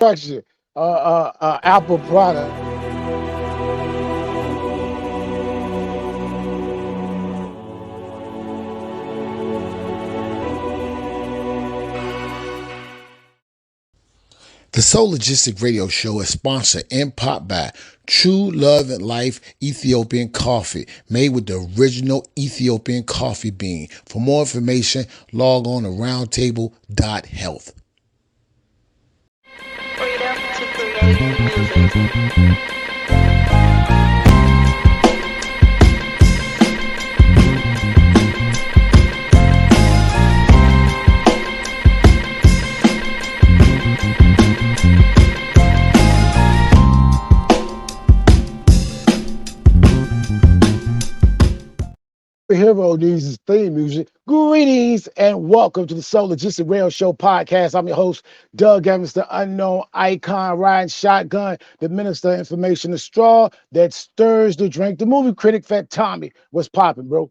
Structure, Apple product. The Soul Logistic Radio Show is sponsored in part by True Love and Life Ethiopian Coffee, made with the original Ethiopian coffee bean. For more information, log on to roundtable.health. Freedom to create music. Hero needs his theme music. Greetings and welcome to the Soul Logistic Rail Show podcast. I'm your host, Doug Evans, the unknown icon, riding shotgun, the minister of information, the straw that stirs the drink, the movie critic, Fat Tommy. What's popping, bro?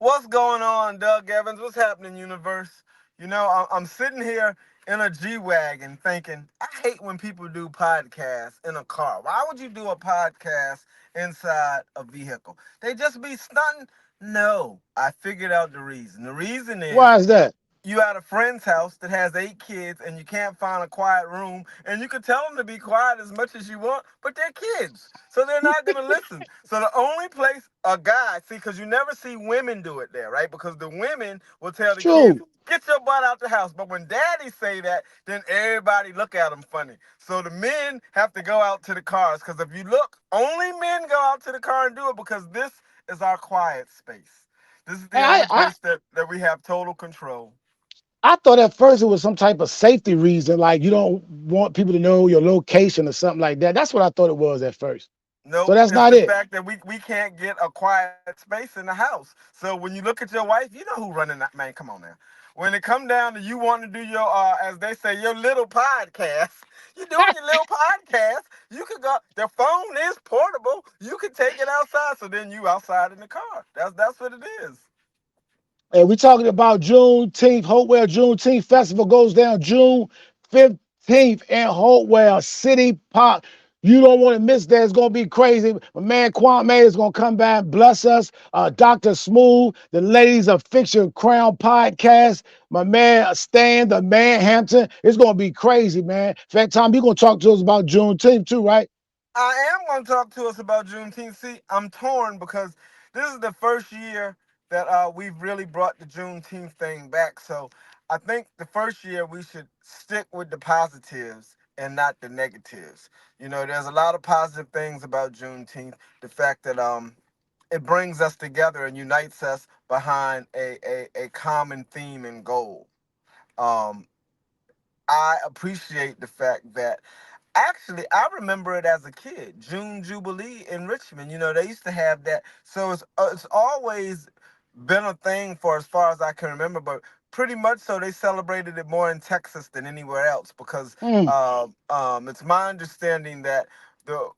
What's going on, Doug Evans? What's happening, universe? I'm sitting here in a G-Wagon thinking, I hate when people do podcasts in a car. Why would you do a podcast inside a vehicle? They just be stunting? No, I figured out the reason. The reason is Why is that? you at a friend's house that has 8 kids and you can't find a quiet room, and you can tell them to be quiet as much as you want, but they're kids, so they're not going to listen. So the only place a guy, see, because you never see women do it there, right? Because the women will tell It's the kids, true. get your butt out the house. But when daddy say that, then everybody look at them funny. So the men have to go out to the cars, because if you look, only men go out to the car and do it, because this is our quiet space. This is the I, only I, place that we have total control. I thought at first it was some type of safety reason, like you don't want people to know your location or something like that. That's what I thought it was at first. So Nope, that's it's not the it. fact that we can't get a quiet space in the house. So when you look at your wife, you know who running that, man. Come on now. When it come down to you wanting to do your, as they say, your little podcast, you're doing your little podcast. You could go. The phone is portable. You could take it outside. So then you outside in the car. That's what it is. And we're talking about Juneteenth. Hopewell Juneteenth Festival goes down June 15th in Hopewell City Park. You don't want to miss that. It's going to be crazy. My man Kwame is going to come by and bless us. Dr. Smooth, the Ladies of Fiction Crown podcast. My man Stan, the man Hampton. It's going to be crazy, man. In fact, Tom, you're going to talk to us about Juneteenth too, right? I am going to talk to us about Juneteenth. See, I'm torn because this is the first year that we've really brought the Juneteenth thing back. So I think the first year we should stick with the positives and not the negatives. There's a lot of positive things about Juneteenth. The fact that it brings us together and unites us behind a common theme and goal. Um, I appreciate the fact that actually, I remember it as a kid, June Jubilee in Richmond. They used to have that. So it's always been a thing for as far as I can remember, but pretty much so they celebrated it more in Texas than anywhere else because Mm. it's my understanding that the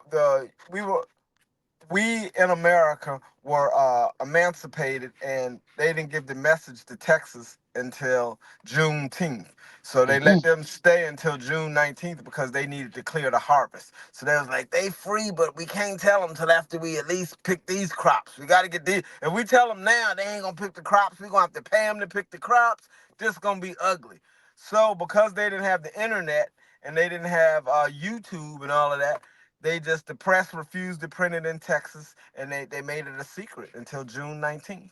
we in America were emancipated, and they didn't give the message to Texas until Juneteenth. So they let Mhm. them stay until June 19th because they needed to clear the harvest. So they was like, they free, but we can't tell them till after we at least pick these crops. We got to get these. If we tell them now, they ain't going to pick the crops. We're going to have to pay them to pick the crops. This going to be ugly. So because they didn't have the internet and they didn't have YouTube and all of that, the press refused to print it in Texas, and they made it a secret until June 19th.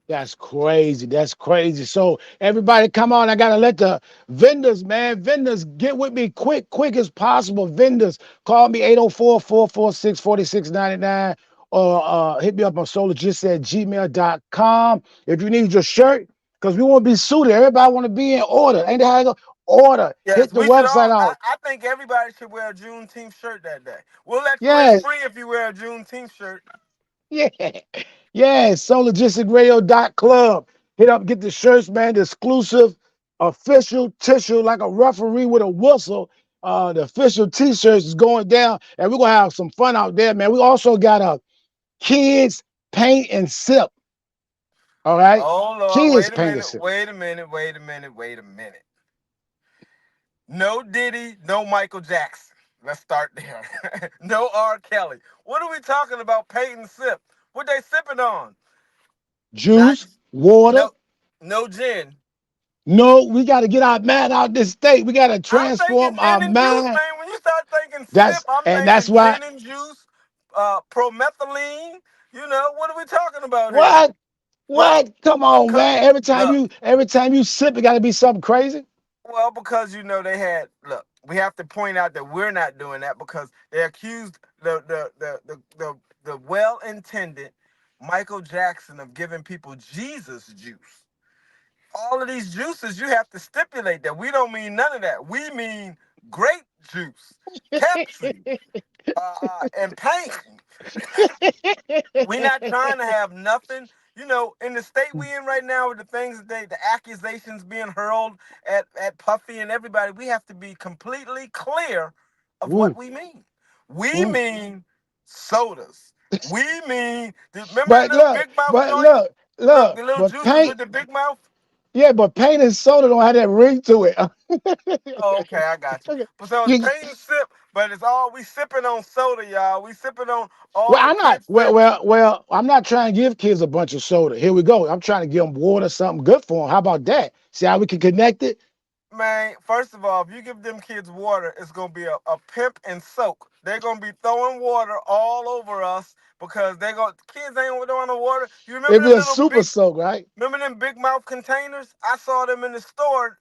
That's crazy. That's crazy. So everybody come on. I gotta let the vendors, man. Vendors, get with me quick as possible. Vendors, call me 804-446-4699 or hit me up on solargist@gmail.com. If you need your shirt, because we want to be suited. Everybody want to be in order. Ain't that how you go? Order. Yes, Hit the we should all. website out. I think everybody should wear a Juneteenth shirt that day. We'll let you in Yes. free if you wear a Juneteenth shirt. Yeah. Yeah. SolarGisticRadio.club. Hit up, get the shirts, man. The exclusive official tissue, like a referee with a whistle. The official t-shirts is going down, and we're gonna have some fun out there, man. We also got a kids paint and sip. All right. Oh Lord, Kids wait a paint and minute, sip. wait a minute, wait a minute, wait a minute. No Diddy, no Michael Jackson. Let's start there. No R. Kelly. What are we talking about? Paint and sip. What they sipping on? Not Juice, water. no no gin. No, we got to get our mind out this state. We got to I'm thinking transform our gin and juice, mind. man. When you start thinking sip, That's I'm and that's thinking why. gin and juice, promethylene. You know, what are we talking about here? What? Well, What? Come on, because man. look, Every time you sip, it got to be something crazy. well, because they had look. We have to point out that we're not doing that because they accused the well intended Michael Jackson of giving people Jesus juice. All of these juices, you have to stipulate that we don't mean none of that. We mean grape juice, Pepsi, and paint. We're not trying to have nothing. In the state we in right now with the things that the accusations being hurled at Puffy and everybody, we have to be completely clear of what Woo, we mean. We woo. mean sodas. We mean, remember the But little look, big mouth but joints? look, Look, look. the little But juices paint, with the big mouth. yeah, but paint and soda don't have that ring to it. Oh, okay, I got you. Okay. But so it's You, paint and sip, but it's all we sipping on soda, y'all. We sipping on all well, the I'm not. kids' favorite. I'm not trying to give kids a bunch of soda. Here we go. I'm trying to give them water, something good for them. How about that? See how we can connect it? Man, first of all, if you give them kids water, it's gonna be a pimp and soak. They're gonna be throwing water all over us because kids ain't throwing no water. You remember It'd be them a little super big soak, right? Remember them big mouth containers? I saw them in the store,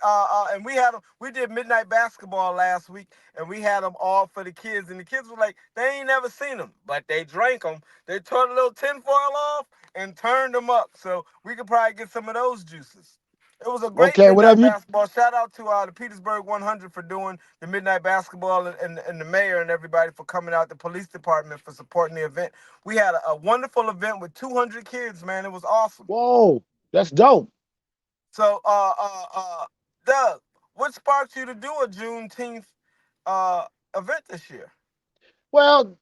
and we had them. We did midnight basketball last week, and we had them all for the kids. And the kids were like, they ain't never seen them, but they drank them. They tore the little tinfoil off and turned them up. So we could probably get some of those juices. It was a great Okay, midnight whatever you. basketball. Shout out to the Petersburg 100 for doing the midnight basketball, and the mayor and everybody for coming out. The police department for supporting the event. We had a wonderful event with 200 kids. Man, it was awesome. Whoa, that's dope. So, Doug, what sparked you to do a Juneteenth uh event this year? Well,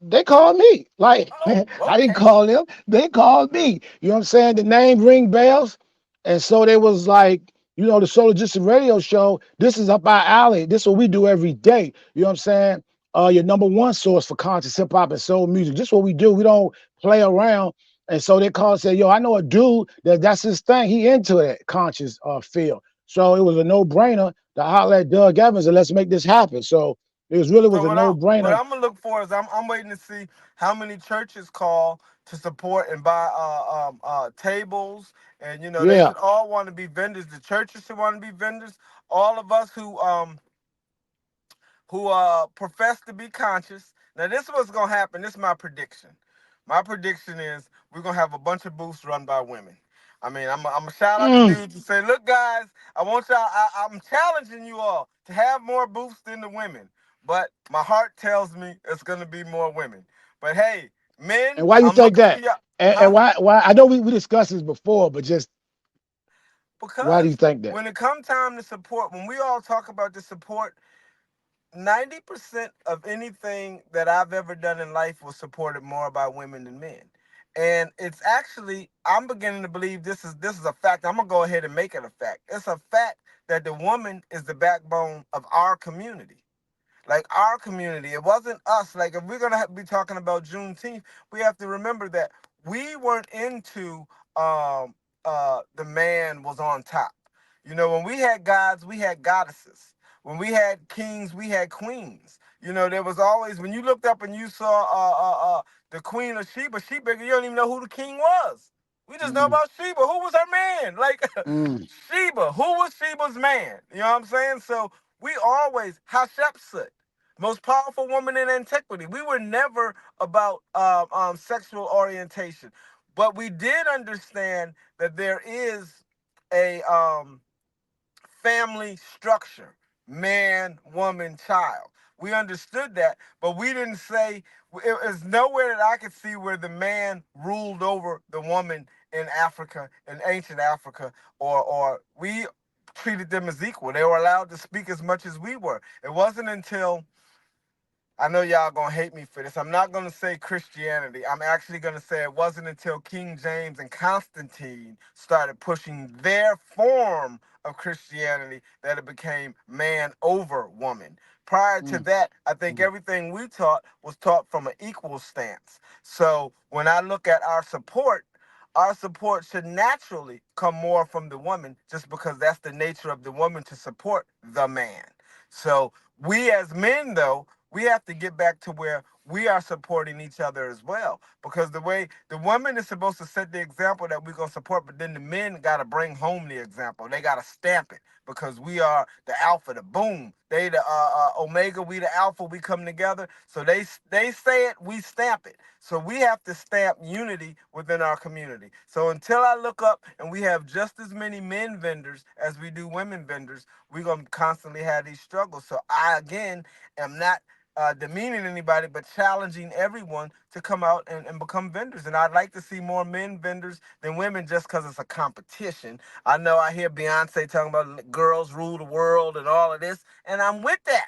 they called me. Like Oh, I didn't okay. call them. They called me. You know what I'm saying? The name ring bells. And so they was like, the Solar Distant Radio Show, this is up our alley. This is what we do every day. You know what I'm saying? Your number one source for conscious hip hop and soul music. This is what we do. We don't play around. And so they called and said, yo, I know a dude that's his thing. He into that conscious field. So it was a no-brainer to holler at Doug Evans and let's make this happen. So it was really So was a what no-brainer. I'm gonna look for is I'm waiting to see how many churches call to support and buy tables, and they Yeah. should all want to be vendors. The churches should want to be vendors. All of us who profess to be conscious. Now this is what's gonna happen. This is my prediction. My prediction is we're gonna have a bunch of booths run by women. I mean, I'm a shout out to Mm. dudes and say, look, guys, I want y'all. I'm challenging you all to have more booths than the women. But my heart tells me it's gonna be more women. But hey, men, And why you I'm think looking for that? y'all, And huh? why I know we discussed this before, but just why do you Because think that? when it comes time to support, when we all talk about the support, 90% of anything that I've ever done in life was supported more by women than men. And it's actually, I'm beginning to believe this is a fact. I'm gonna go ahead and make it a fact. It's a fact that the woman is the backbone of our community, like our community. It wasn't us. Like if we're gonna be talking about Juneteenth, we have to remember that we weren't into the man was on top. When we had gods, we had goddesses. When we had kings, we had queens. There was always when you looked up and you saw the Queen of Sheba, you don't even know who the king was. We just know Mm, about Sheba. Who was her man? Like mm. Sheba. Who was Sheba's man? You know what I'm saying? So we always Hatshepsut, most powerful woman in antiquity. We were never about sexual orientation, but we did understand that there is a family structure: man, woman, child. We understood that, but we didn't say it was nowhere that I could see where the man ruled over the woman in Africa, in ancient Africa, or we treated them as equal. They were allowed to speak as much as we were. It wasn't until I know y'all gonna hate me for this. I'm not gonna say Christianity. I'm actually gonna say it wasn't until King James and Constantine started pushing their form of Christianity that it became man over woman. Prior to Mm, that, I think mm. everything we taught was taught from an equal stance. So when I look at our support should naturally come more from the woman just because that's the nature of the woman to support the man. So we as men, though, we have to get back to where we are supporting each other as well. Because the way the woman is supposed to set the example that we're going to support, but then the men got to bring home the example. They got to stamp it because we are the alpha, the boom. They the omega, we the alpha, we come together. So they say it, we stamp it. So we have to stamp unity within our community. So until I look up and we have just as many men vendors as we do women vendors, we're going to constantly have these struggles. So I, again, am not demeaning anybody, but challenging everyone to come out and become vendors. And I'd like to see more men vendors than women just because it's a competition. I know I hear Beyonce talking about girls rule the world and all of this, and I'm with that.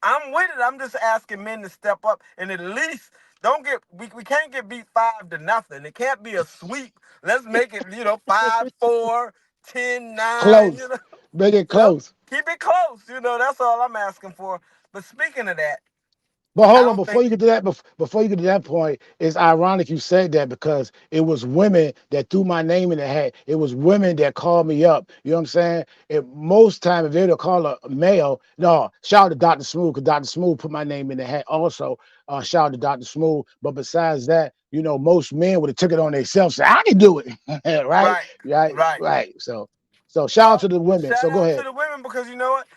I'm with it. I'm just asking men to step up and at least don't get we can't get beat 5-0. It can't be a sweep. Let's make it, 5-4, 10-9, Close. Make it you know. close. Keep it close, that's all I'm asking for. But speaking of that, But I hold on, don't before think you get to that, before you get to that point, it's ironic you said that because it was women that threw my name in the hat. It was women that called me up. You know what I'm saying? Most time, if they were to call a male, no, shout out to Dr. Smooth because Dr. Smooth put my name in the hat. Also, shout out to Dr. Smooth. But besides that, most men would have took it on themselves. Say, I can do it, right? right, Right, right. right. So shout out Well, to the women. shout So go out to ahead. the women because you know what?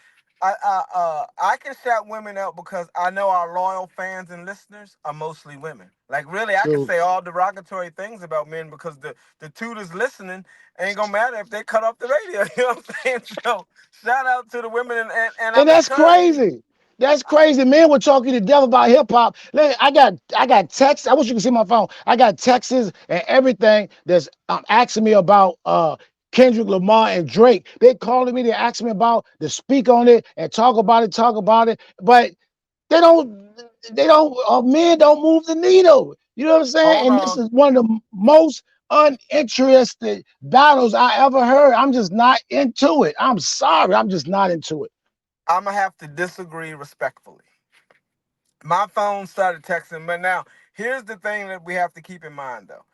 I can shout women out because I know our loyal fans and listeners are mostly women. Like really, I can True. say all derogatory things about men because the tutors listening ain't gonna matter if they cut off the radio. You know what I'm saying? So shout out to the women and And I'm that's encouraging. crazy. That's crazy. Men were talking to death about hip hop. I got texts. I wish you could see my phone. I got texts and everything that's asking me about Kendrick Lamar and Drake. They calling me, they asking me about to speak on it and talk about it. But they don't men don't move the needle. You know what I'm saying? Hold And this on. is one of the most uninterested battles I ever heard. I'm just not into it. I'm sorry. I'm just not into it. I'm gonna have to disagree respectfully. My phone started texting, but now here's the thing that we have to keep in mind though.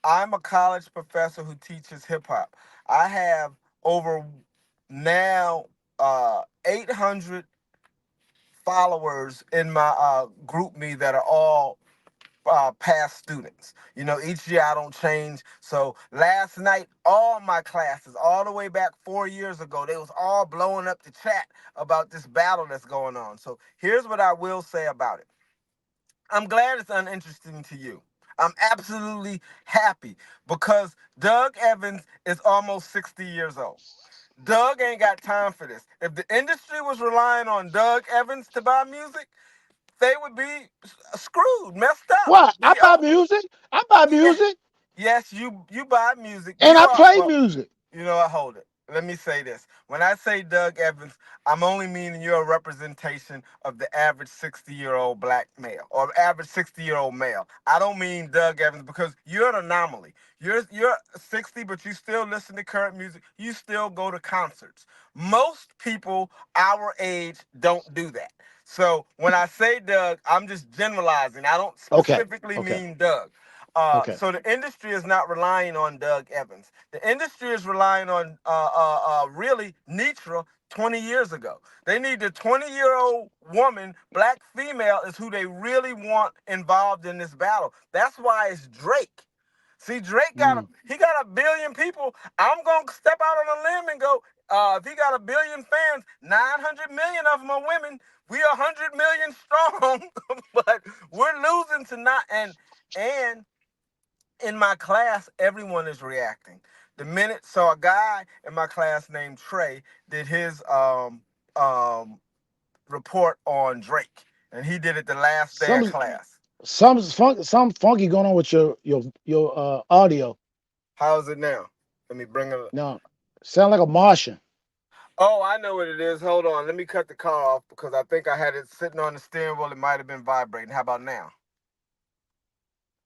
I'm a college professor who teaches hip hop. I have over now 800 followers in my group me that are all past students. Each year I don't change. So last night, all my classes, all the way back 4 years ago, they was all blowing up the chat about this battle that's going on. So here's what I will say about it. I'm glad it's uninteresting to you. I'm absolutely happy because Doug Evans is almost 60 years old. Doug ain't got time for this. If the industry was relying on Doug Evans to buy music, they would be screwed, messed up. What? I He buy owe, music. I buy yeah, music yes, you buy music. and You I are play well. music. You know what? Hold it. Let me say this. When I say Doug Evans, I'm only meaning you're a representation of the average 60-year-old black male or average 60-year-old male. I don't mean Doug Evans because you're an anomaly. You're 60, but you still listen to current music. You still go to concerts. Most people our age don't do that. So when I say Doug, I'm just generalizing. I don't Okay. specifically Okay. mean Doug. Okay. So the industry is not relying on Doug Evans. The industry is relying on really Nitra 20 years ago. They need the 20-year-old woman, black female, is who they really want involved in this battle. That's why it's Drake. See, Drake Mm. he got a billion people. I'm gonna step out on a limb and go. If he got a billion fans, 900 million of them are women. We 100 million strong, but we're losing to not and in my class, everyone is reacting. The minute so a guy in my class named Trey did his um report on Drake, and he did it the last day of Some class. some funky going on with your audio. How's it now? Let me bring it up. No, sound like a Martian. Oh, I know what it is. Hold on. Let me cut the car off because I think I had it sitting on the steering wheel. It might have been vibrating. How about now?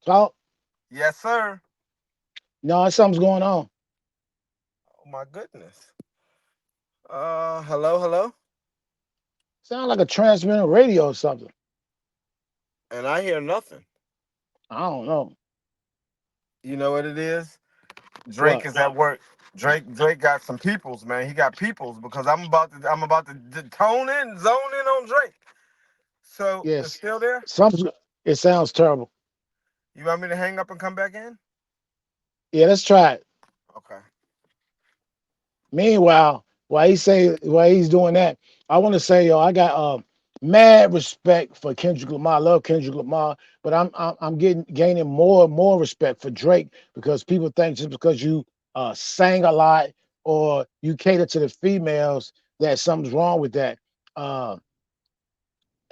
Talk. Yes, sir. No, something's going on. Oh my goodness. Hello, hello. Sound like a transmitter radio or something. And I hear nothing. I don't know. You know what it is? Drake What? is at work. Drake got some peoples, man. He got peoples because I'm about to tone in, zone in on Drake. So it's Yes. still there. Something. It sounds terrible. You want me to hang up and come back in? Yeah, let's try it. Okay. Meanwhile, while he's doing that, I want to say, yo, I got mad respect for Kendrick Lamar. I love Kendrick Lamar, but I'm getting gaining more and more respect for Drake because people think just because you sang a lot or you cater to the females that something's wrong with that. Uh,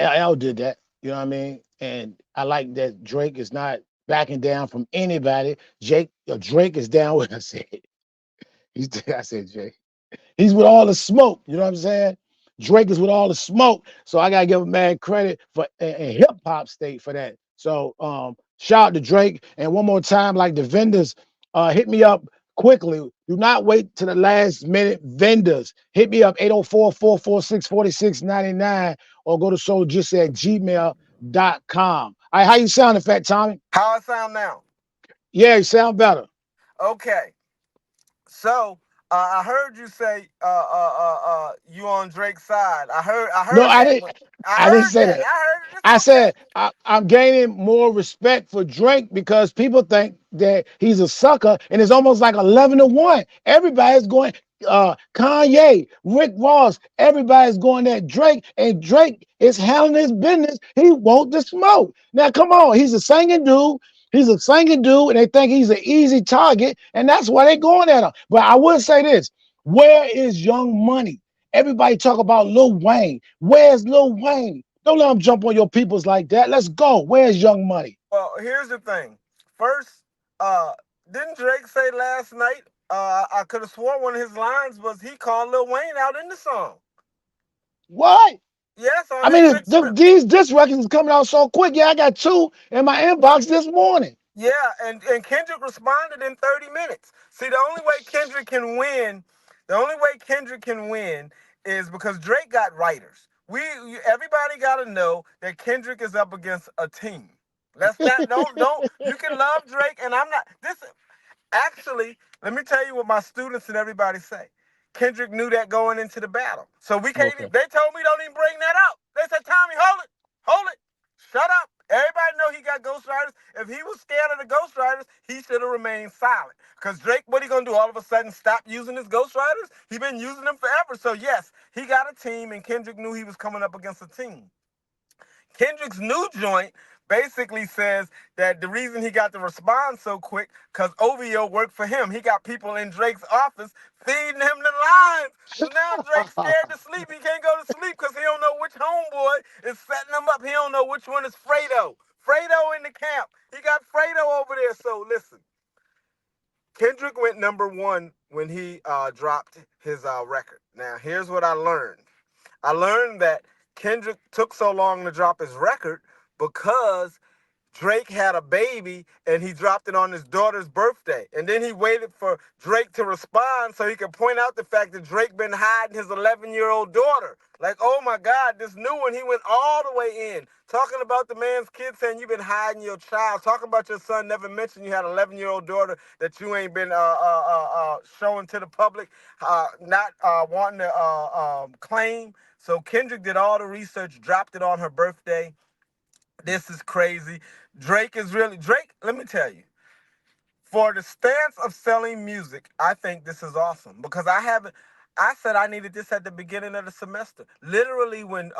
LL did that, you know what I mean? And I like that Drake is not backing down from anybody. Drake is down with I said. I said Jake. He's with all the smoke. You know what I'm saying? Drake is with all the smoke. So I gotta give him mad credit for a hip hop state for that. So shout out to Drake. And one more time, like the vendors, hit me up quickly. Do not wait to the last minute. Vendors. Hit me up 804-446-4699 or go to souljuice at gmail.com. All right, how you sounding, Fat Tommy? How I sound now? Yeah, you sound better. Okay. So I heard you say you on Drake's side. I No, heard that one. I I didn't heard say that. that. I heard it. It's I okay. said I'm gaining more respect for Drake because people think that he's a sucker, and it's almost like 11-1. Everybody's going. Kanye, Rick Ross, everybody's going at Drake, and Drake is handling his business. He wants the smoke. Now, come on, he's a singing dude. He's a singing dude, and they think he's an easy target, and that's why they're going at him. But I will say this: where is Young Money? Everybody talk about Lil Wayne. Where's Lil Wayne? Don't let him jump on your peoples like that. Let's go. Where's Young Money? Well, here's the thing. First, uh, didn't Drake say last night? I could have swore one of his lines was he called Lil Wayne out in the song. What? Yes, on I his mean, big spin. these disc records is coming out so quick. Yeah, I got two in my inbox this morning. Yeah, and Kendrick responded in 30 minutes. See, the only way Kendrick can win is because Drake got writers. Everybody got to know that Kendrick is up against a team. Let's not don't you can love Drake and I'm not this actually, let me tell you what my students and everybody say. Kendrick knew that going into the battle. So we can't Okay. they told me don't even bring that up. They said, Tommy, hold it. Shut up. Everybody know he got ghostwriters. If he was scared of the ghostwriters, he should have remained silent. Because Drake, what he gonna do? All of a sudden stop using his ghostwriters? He been using them forever. So yes, he got a team, and Kendrick knew he was coming up against a team. Kendrick's new joint basically says that the reason he got the response so quick because OVO worked for him. He got people in Drake's office feeding him the lines. So now Drake's scared to sleep. He can't go to sleep because he don't know which homeboy is setting him up. He don't know which one is Fredo. Fredo in the camp. He got Fredo over there. So listen, Kendrick went #1 when he dropped his record. Now here's what I learned. I learned that Kendrick took so long to drop his record because Drake had a baby and he dropped it on his daughter's birthday. And then he waited for Drake to respond so he could point out the fact that Drake been hiding his 11-year-old daughter. Like, oh my God, this new one, he went all the way in. Talking about the man's kid saying you've been hiding your child. Talking about your son, never mentioned you had an 11-year-old daughter that you ain't been showing to the public, not wanting to claim. So Kendrick did all the research, dropped it on her birthday. This is crazy. Drake, let me tell you, for the stance of selling music, I think this is awesome because I said I needed this at the beginning of the semester. Literally when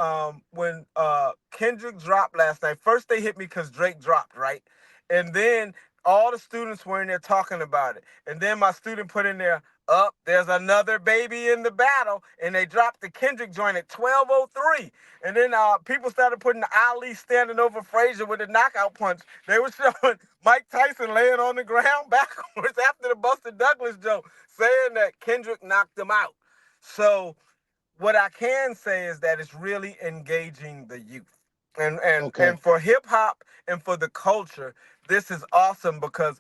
Kendrick dropped last night, first they hit me because Drake dropped, right? And then all the students were in there talking about it. And then my student put in there, up, there's another baby in the battle, and they dropped the Kendrick joint at 12:03. And then people started putting Ali standing over Frazier with a knockout punch. They were showing Mike Tyson laying on the ground backwards after the Buster Douglas joke, saying that Kendrick knocked him out. So what I can say is that it's really engaging the youth. Okay. And for hip hop and for the culture, this is awesome because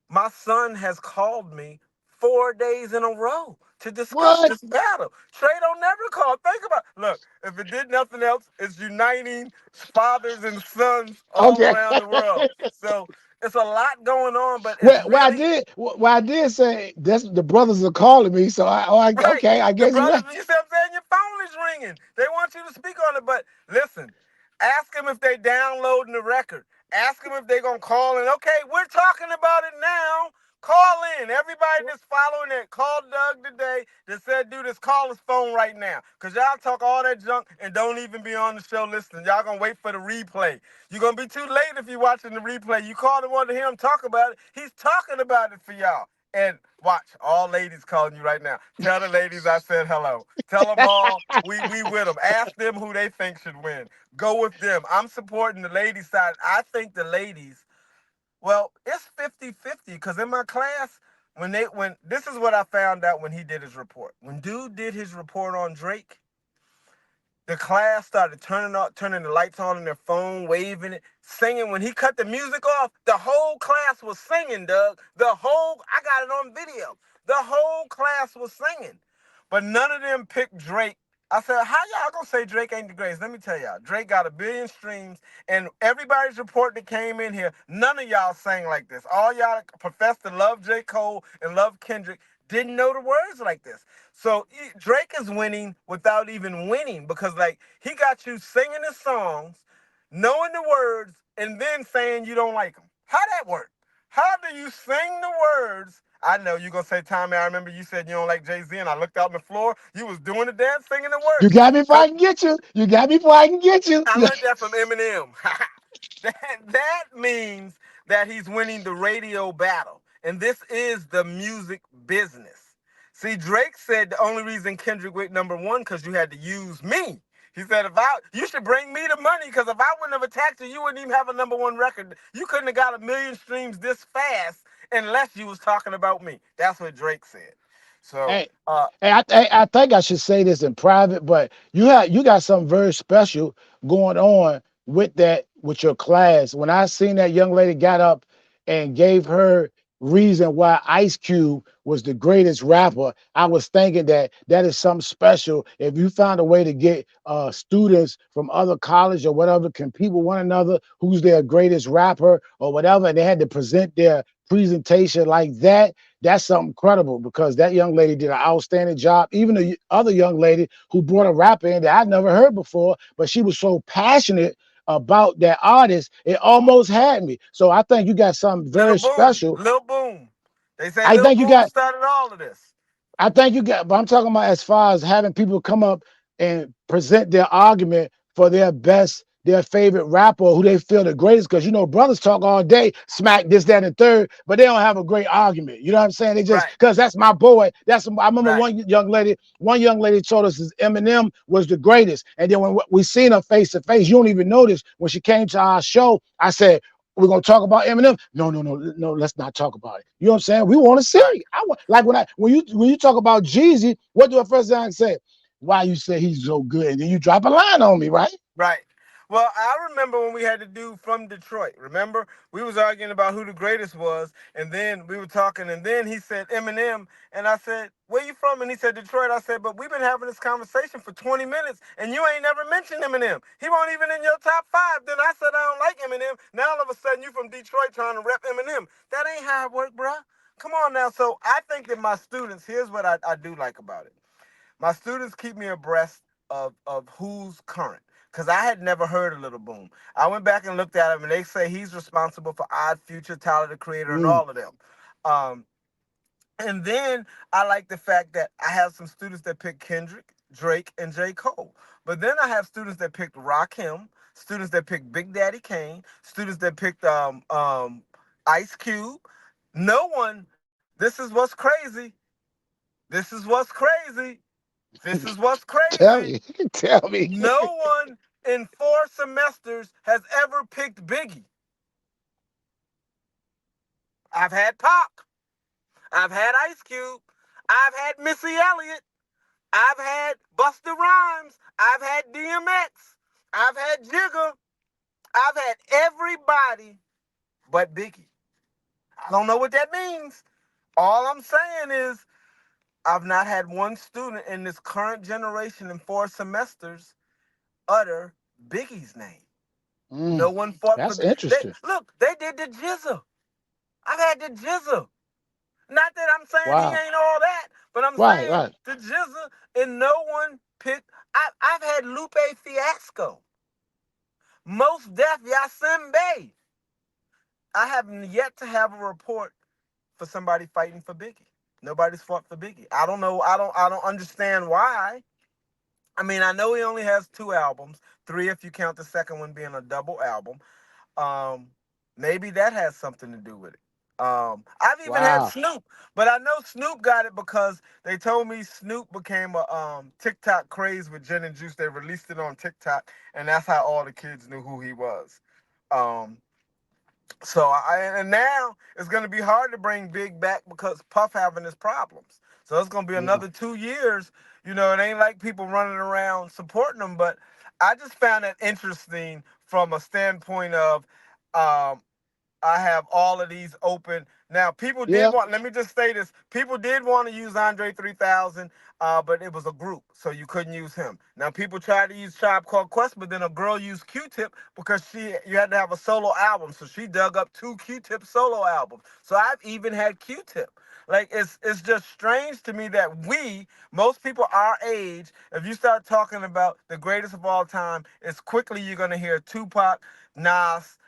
my son has called me 4 days in a row to discuss What? this battle. Trey don't never call. Think about look, if it did nothing else, it's uniting fathers and sons all Okay. around the world. So it's a lot going on, but it's Well, really I did say that's the brothers are calling me. So right. okay, I The guess you're brothers, right. you see what I'm saying? Your phone is ringing. They want you to speak on it. But listen, ask them if they downloading the record. Ask them if they going to call in. Okay, we're talking about it now. Call in. Everybody that's following it, call Doug today that said, do this, call his phone right now. Because y'all talk all that junk and don't even be on the show listening. Y'all going to wait for the replay. You're going to be too late if you're watching the replay. You called and wanted to hear him talk about it. He's talking about it for y'all. And watch, all ladies calling you right now. Tell the ladies I said hello. Tell them all we with them. Ask them who they think should win. Go with them. I'm supporting the ladies side. I think the ladies, well, it's 50-50 because in my class, when this is what I found out when he did his report. When dude did his report on Drake, the class started turning the lights on their phone, waving it, singing. When he cut the music off, the whole class was singing, Doug. I got it on video. The whole class was singing. But none of them picked Drake. I said, how y'all gonna say Drake ain't the greatest? Let me tell y'all, Drake got 1 billion streams, and everybody's report that came in here, none of y'all sang like this. All y'all professed to love J. Cole and love Kendrick didn't know the words like this. So Drake is winning without even winning because like he got you singing his songs, knowing the words, and then saying you don't like them. How that work? How do you sing the words? I know you're gonna say, Tommy, I remember you said you don't like Jay-Z, and I looked out on the floor. You was doing the dance, singing the You words. got me before Cause I can get you. You got me before I can get you. I learned that from Eminem. that means that he's winning the radio battle. And this is the music business. See, Drake said the only reason Kendrick went #1 because you had to use me. He said, you should bring me the money because if I wouldn't have attacked you, you wouldn't even have a #1 record. You couldn't have got 1 million streams this fast unless you was talking about me. That's what Drake said. So, Hey, I think I should say this in private, but you got something very special going on with that with your class. When I seen that young lady got up and gave her reason why Ice Cube was the greatest rapper, I was thinking that that is something special. If you found a way to get students from other college or whatever compete with one another, who's their greatest rapper or whatever, and they had to present their presentation like that, that's something credible because that young lady did an outstanding job. Even the other young lady who brought a rapper in that I'd never heard before, but she was so passionate about that artist, it almost had me. So I think you got something Little very Boom, special. Lil Boom. They say I Lil think you Boom got started all of this. I think you got, but I'm talking about as far as having people come up and present their argument for their best, their favorite rapper, who they feel the greatest. Because brothers talk all day, smack this, that, and the third, but they don't have a great argument. You know what I'm saying? They just Right, because that's my boy. I remember right, one young lady told us that Eminem was the greatest, and then when we seen her face to face, you don't even notice when she came to our show. I said, we're gonna talk about Eminem. No, no, no, no. Let's not talk about it. You know what I'm saying? We want to right. see. I want like when you talk about Jeezy. What do I first thing I say? Why you say he's so good, and then you drop a line on me, right? Right. Well, I remember when we had to do from Detroit. Remember, we was arguing about who the greatest was, and then we were talking, and then he said Eminem, and I said, "Where you from?" And he said Detroit. I said, "But we've been having this conversation for 20 minutes, and you ain't never mentioned Eminem. He won't even in your top 5." Then I said, "I don't like Eminem." Now all of a sudden you from Detroit trying to rep Eminem. That ain't how it work, bruh. Come on now. So I think that my students, here's what I do like about it. My students keep me abreast of who's current. Because I had never heard of Little Boom. I went back and looked at him, and they say he's responsible for Odd Future, Tyler the Creator, and Mm. all of them. Um, and then I like the fact that I have some students that pick Kendrick, Drake, and J. Cole. But then I have students that picked Rakim, students that picked Big Daddy Kane, students that picked Ice Cube. No one, this is what's crazy. This is what's crazy. This is what's Tell crazy. me, tell me. No one in 4 semesters has ever picked Biggie. I've had Pac. I've had Ice Cube. I've had Missy Elliott. I've had Busta Rhymes. I've had DMX. I've had Jigga. I've had everybody but Biggie. I don't know what that means. All I'm saying is I've not had one student in this current generation in 4 semesters utter Biggie's name. No Mm, one fought for that's they interesting. look, they did the Jizza. I've had the Jizza. Not that I'm saying he Wow. ain't all that, but I'm Right, saying right. the Jizza and no one picked I've had Lupe Fiasco. Most Def Yasin Bey. I have yet to have a report for somebody fighting for Biggie. Nobody's fought for Biggie. I don't know. I don't understand why. I mean, I know he only has 2 albums, three if you count the second one being a double album. Um, Maybe that has something to do with it. I've even had Wow. Snoop, but I know Snoop got it because they told me Snoop became a TikTok craze with Gin and Juice. They released it on TikTok, and that's how all the kids knew who he was. Um, and now it's gonna be hard to bring Big back because Puff having his problems. So it's gonna be Yeah. another 2 years. You know, it ain't like people running around supporting them, but I just found that interesting from a standpoint of um, I have all of these open. Now, people did Yeah. want, let me just say this. People did want to use Andre 3000, but it was a group, so you couldn't use him. Now, people tried to use Tribe Called Quest, but then a girl used Q-Tip because you had to have a solo album. So she dug up two Q-Tip solo albums. So I've even had Q-Tip. Like, it's just strange to me that most people our age, if you start talking about the greatest of all time, it's quickly you're going to hear Tupac, Nas,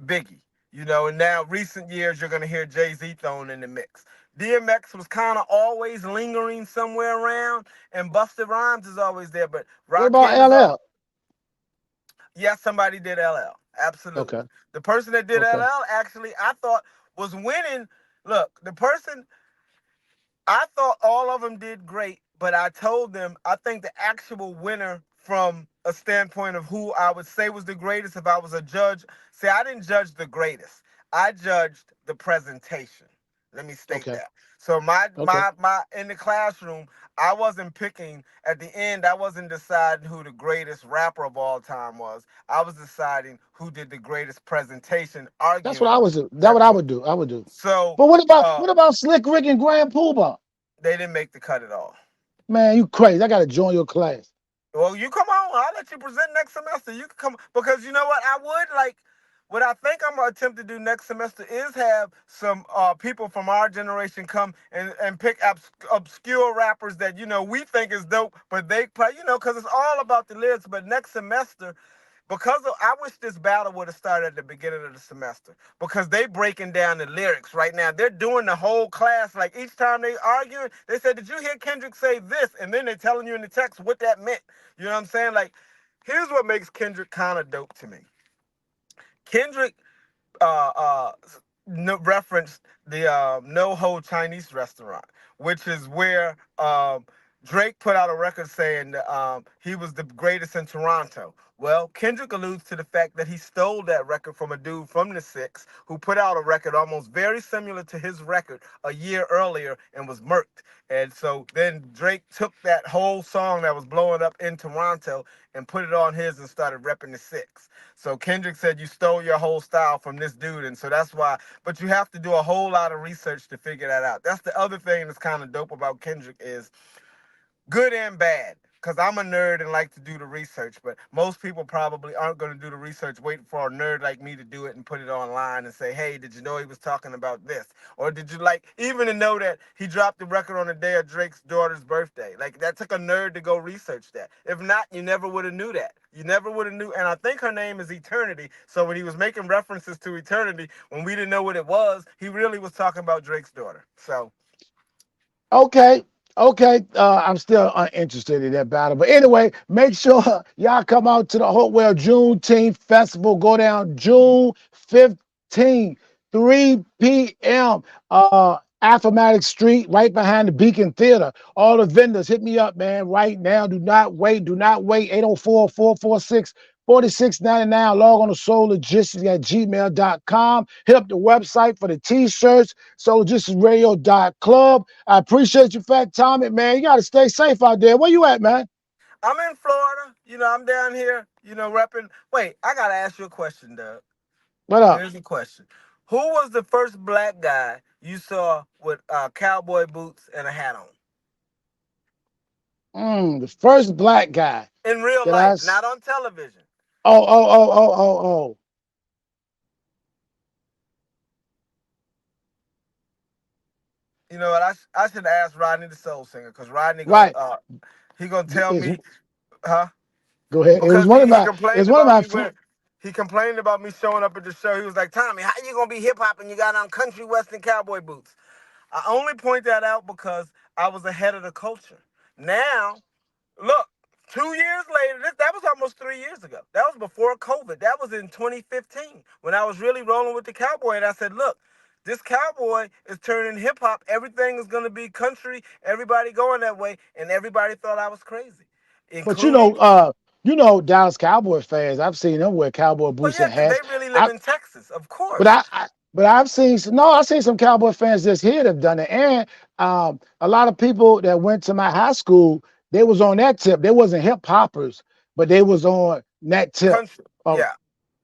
Biggie. You know, and now recent years you're gonna hear Jay-Z thrown in the mix. DMX was kind of always lingering somewhere around, and Busta Rhymes is always there, but What about Rakim is all. LL? Yes, somebody did LL. Okay. Absolutely. The person that did Okay. LL actually I thought was winning. Look, the person I thought all of them did great, but I told them I think the actual winner from a standpoint of who I would say was the greatest if I was a judge. See, I didn't judge the greatest. I judged the presentation. Let me state Okay. that. So Okay. my in the classroom, I wasn't picking at the end, I wasn't deciding who the greatest rapper of all time was. I was deciding who did the greatest presentation, That's what I arguing was do. That's what that I point. would do. I would do. So But uh what about Slick Rick and Grand Poobah? they didn't make the cut at all. Man, you crazy. I gotta join your class. Well, you come on. I'll let you present next semester. You can come because you know what? I would like what I think I'm gonna attempt to do next semester is have some people from our generation come and pick obscure rappers that we think is dope, but they play because it's all about the lyrics. But next semester, I wish this battle would have started at the beginning of the semester because they breaking down the lyrics right now. They're doing the whole class like each time they arguing, they said, "Did you hear Kendrick say this?" And then they're telling you in the text what that meant. You know what I'm saying? Like, here's what makes Kendrick kind of dope to me. Kendrick uh, uh, no, referenced the No Chinese restaurant, which is where Drake put out a record saying that, he was the greatest in Toronto. Well, Kendrick alludes to the fact that he stole that record from a dude from the Six who put out a record almost very similar to his record a year earlier and was murked. And so then Drake took that whole song that was blowing up in Toronto and put it on his and started repping the Six. So Kendrick said you stole your whole style from this dude, and so that's why. But you have to do a whole lot of research to figure that out. That's the other thing that's kind of dope about Kendrick is good and bad. Because I'm a nerd and like to do the research, but most people probably aren't going to do the research waiting for a nerd like me to do it and put it online and say, hey, did you know he was talking about this? Or did you even to know that he dropped the record on the day of Drake's daughter's birthday? Like, that took a nerd to go research that. If not, you never would have knew that. You never would have knew. And I think her name is Eternity. So when he was making references to Eternity, when we didn't know what it was, he really was talking about Drake's daughter. So, Okay. Okay. I'm still uninterested in that battle. But anyway, make sure y'all come out to the Hopewell Juneteenth Festival. Go down June 15th, 3 p.m. Appomattox Street, right behind the Beacon Theater. All the vendors, hit me up, man, right now. Do not wait. Do not wait. 804 446 $46.99. Log on to soullogistics at gmail.com. Hit up the website for the t-shirts, soullogisticsradio.club. I appreciate you, Fat Tommy, man. You got to stay safe out there. Where you at, man? I'm in Florida. I'm down here, repping. Wait, I gotta ask you a question, Doug. What up? Here's the question. Who was the first black guy you saw with cowboy boots and a hat on? The first black guy In real that I. life, not on television. Oh, oh, oh, oh, oh, oh. You know what? I should ask Rodney the Soul Singer, because Rodney gonna Right. he gonna tell It's, me, huh? go ahead. It was Because one of he my. complained It's one of about my. me when he complained about me showing up at the show. He was like, Tommy, how you gonna be hip hop and you got on country western cowboy boots? I only point that out because I was ahead of the culture. Now, look, 2 years later, that was almost 3 years ago. That was before COVID. That was in 2015 when I was really rolling with the cowboy. And I said, look, this cowboy is turning hip hop. Everything is going to be country. Everybody going that way. And everybody thought I was crazy, But including, Dallas Cowboy fans. I've seen them wear cowboy well, boots yeah, and because they hats. really live I, in Texas, of but course. I've seen no. I've seen some cowboy fans just here that have done it, and a lot of people that went to my high school. They was on that tip. They wasn't hip hoppers, but they was on that tip Country, of yeah.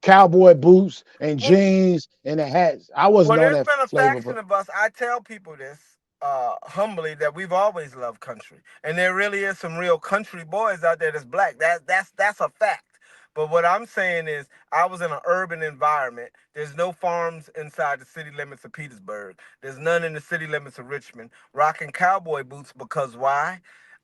cowboy boots and Well, jeans and the hats. I wasn't on there's that been a flavor, faction but of us. I tell people this humbly, that we've always loved country, and there really is some real country boys out there that's black. That's a fact. But what I'm saying is, I was in an urban environment. There's no farms inside the city limits of Petersburg. There's none in the city limits of Richmond. Rocking cowboy boots because why?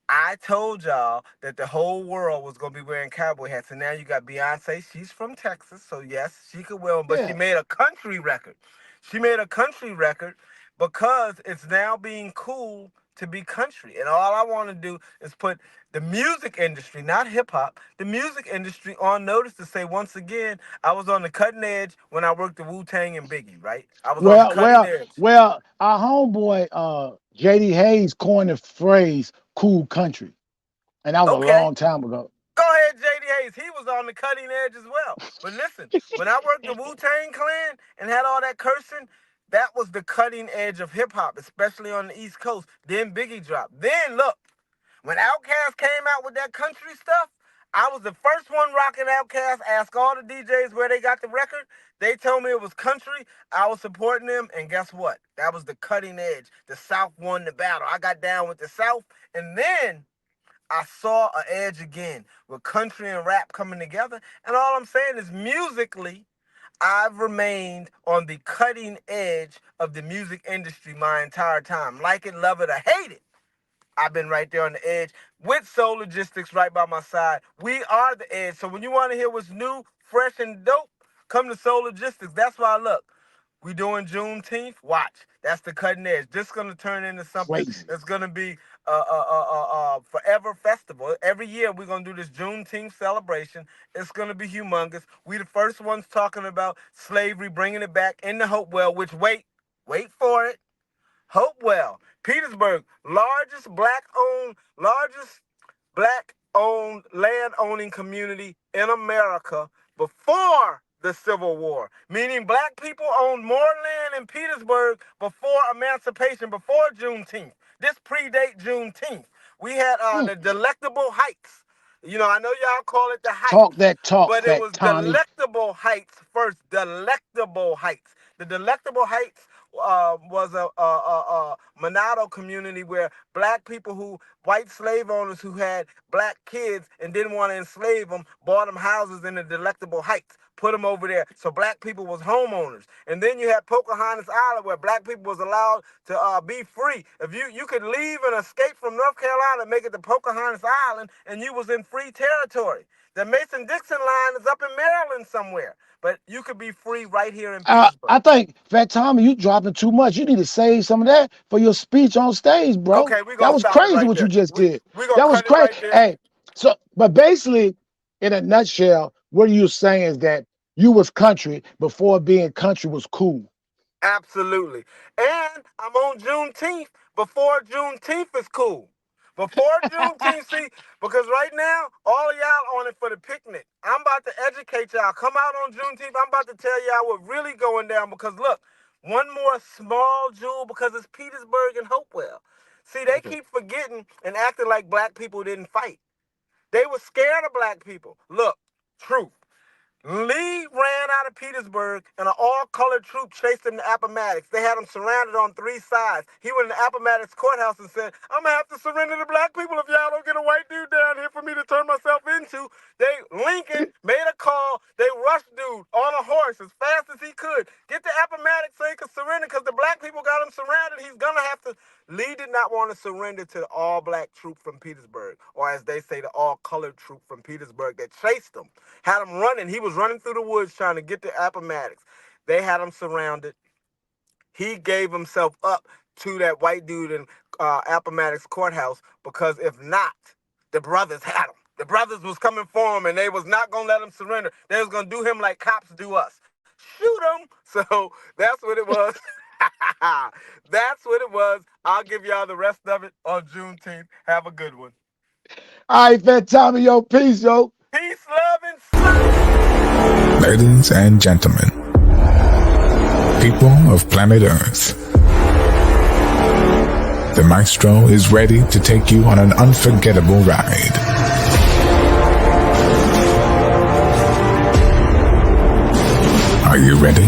I told y'all that the whole world was gonna be wearing cowboy hats, and now you got Beyonce. She's from Texas, so yes, she could wear them. But she yeah. made a country record. She made a country record because it's now being cool to be country. And all I want to do is put the music industry, not hip hop, the music industry on notice to say, once again, I was on the cutting edge when I worked at Wu Tang and Biggie, right? I was on the Well, cutting well, edge. well. Our homeboy JD Hayes coined the phrase "cool country," and that was a Okay. long time ago. Go ahead, JD Hayes. He was on the cutting edge as well. But listen, when I worked the Wu Tang Clan and had all that cursing, that was the cutting edge of hip hop, especially on the East Coast. Then Biggie dropped. Then look, when Outkast came out with that country stuff, I was the first one rocking Outkast. Ask all the DJs where they got the record. They told me it was country. I was supporting them, and guess what? That was the cutting edge. The South won the battle. I got down with the South, and then I saw an edge again with country and rap coming together. And all I'm saying is, musically, I've remained on the cutting edge of the music industry my entire time. Like it, love it, or hate it, I've been right there on the edge with Soul Logistics right by my side. We are the edge. So when you want to hear what's new, fresh, and dope, come to Soul Logistics. That's why I look. We doing Juneteenth. Watch. That's the cutting edge. This is gonna turn into something Crazy. that's gonna be forever festival. Every year we're gonna do this Juneteenth celebration. It's gonna be humongous. We the first ones talking about slavery, bringing it back in the Hopewell. Which wait for it. Hopewell, Petersburg, largest black-owned land-owning community in America before the Civil War. Meaning black people owned more land in Petersburg before emancipation, before Juneteenth. This predate Juneteenth. We had Mm. the Delectable Heights. I know y'all call it the Heights, Talk that talk, but it Fat was Tommy. Delectable Heights first. Delectable Heights. The Delectable Heights was a Monado community where black people white slave owners who had black kids and didn't want to enslave them, bought them houses in the Delectable Heights, put them over there. So black people was homeowners. And then you had Pocahontas Island where black people was allowed to be free. If you could leave and escape from North Carolina and make it to Pocahontas Island, and you was in free territory. The Mason-Dixon line is up in Maryland somewhere, but you could be free right here in I Petersburg. think Fat Tommy, you dropping too much. You need to save some of that for your speech on stage, bro. Okay, we're That gonna was stop it crazy right what you there. just did. We're gonna That was cut it crazy. right there. Hey, but basically, in a nutshell, what you saying is that you was country before being country was cool. Absolutely. And I'm on Juneteenth before Juneteenth is cool. Before Juneteenth, see, because right now, all of y'all on it for the picnic. I'm about to educate y'all. Come out on Juneteenth. I'm about to tell y'all what really going down. Because look, one more small jewel because it's Petersburg and Hopewell. See, they keep forgetting and acting like black people didn't fight. They were scared of black people. Look, truth. Lee ran out of Petersburg, and an all-colored troop chased him to Appomattox. They had him surrounded on three sides. He went to Appomattox courthouse and said, I'm going to have to surrender to black people if y'all don't get a white dude down here for me to turn myself into. Lincoln made a call. They rushed dude on a horse as fast as he could. Get to Appomattox so he could surrender because the black people got him surrounded. He's going to have to. Lee did not want to surrender to the all-black troop from Petersburg, or as they say, the all-colored troop from Petersburg that chased him. Had him running. He was running through the woods trying to get to Appomattox. They had him surrounded. He gave himself up to that white dude in Appomattox courthouse because if not, the brothers had him. The brothers was coming for him, and they was not going to let him surrender. They was going to do him like cops do us. Shoot him. So that's what it was. That's what it was. I'll give y'all the rest of it on Juneteenth. Have a good one. All right, Fat Tommy, yo, peace, yo. Peace, love, and salute. Ladies and gentlemen, people of planet Earth, the maestro is ready to take you on an unforgettable ride. Are you ready?